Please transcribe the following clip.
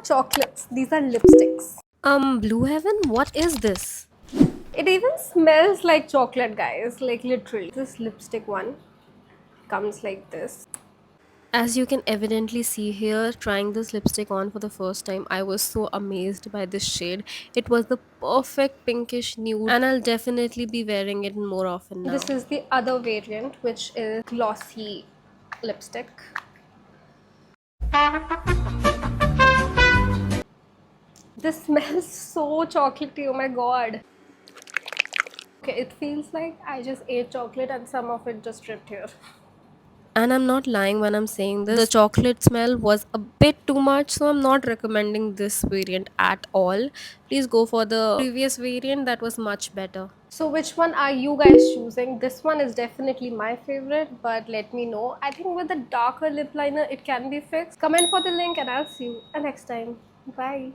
not chocolates, these are lipsticks. Blue Heaven, what is this? It even smells like chocolate, guys, like literally. This lipstick one comes like this. As you can evidently see here, trying this lipstick on for the first time, I was so amazed by this shade. It was the perfect pinkish nude, and I'll definitely be wearing it more often now. This is the other variant, which is glossy lipstick. This smells so chocolatey, oh my god. Okay, it feels like I just ate chocolate and some of it just dripped here. And I'm not lying when I'm saying this. The chocolate smell was a bit too much, so I'm not recommending this variant at all. Please go for the previous variant that was much better. So which one are you guys choosing? This one is definitely my favorite, but let me know. I think with the darker lip liner, it can be fixed. Comment for the link and I'll see you next time. Bye.